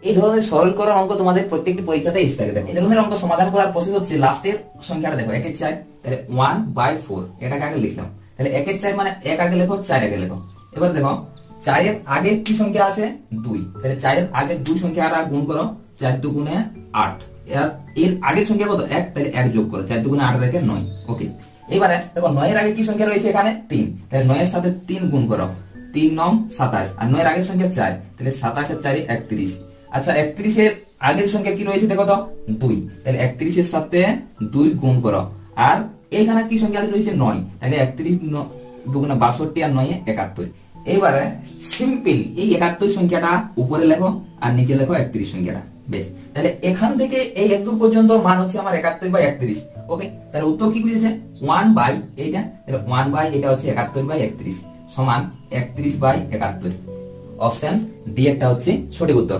এই ধরনের সরলকরণ অঙ্ক তোমাদের প্রত্যেকটি পরীক্ষাতে এসে থাকে। দেখো এই ধরনের অঙ্ক সমাধান করার প্রসেস হচ্ছে লাস্টের সংখ্যাটা দেখো 1/4, তাহলে 1/4 এটাকে আগে লিখলাম, তাহলে 1/4 মানে 1 আগে লেখো 4 আগে লেখো। এবার দেখো 4 এর আগে কি সংখ্যা আছে 2, তাহলে 4 এর আগে 2 সংখ্যাটা গুণ করো, 4 2 গুণে 8, এর আগের সংখ্যা কত 1, তাহলে 1 যোগ করো, 4 2 গুণে 8 থেকে 9। ওকে, এবারে দেখো 9 এর আগে কি সংখ্যা রয়েছে এখানে 3, তাহলে 9 এর সাথে 3 গুণ করো, 3 9 27, আর 9 এর আগের সংখ্যা 4, তাহলে 27 এর 4 31। আচ্ছা 31 এর আগের সংখ্যা কি রয়েছে দেখো তো 2, তাহলে 31 এর সাথে 2 গুণ করো, আর এইখানে কি সংখ্যা রয়েছে 9, তাহলে 31 2 গুণে 62 আর 9 এ 71। এবারে সিম্পল এই 71 সংখ্যাটা উপরে লেখো আর নিচে লেখো 31 সংখ্যাটা। বেশ, তাহলে এখান থেকে এই একদূর পর্যন্ত মান হচ্ছে আমার 71/31। ওকে, তাহলে উত্তর কি বুঝেছে 1 এইটা, তাহলে 1 এটা হচ্ছে 71/31 সমান 31/71। অপশন ডি একটা হচ্ছে সঠিক উত্তর।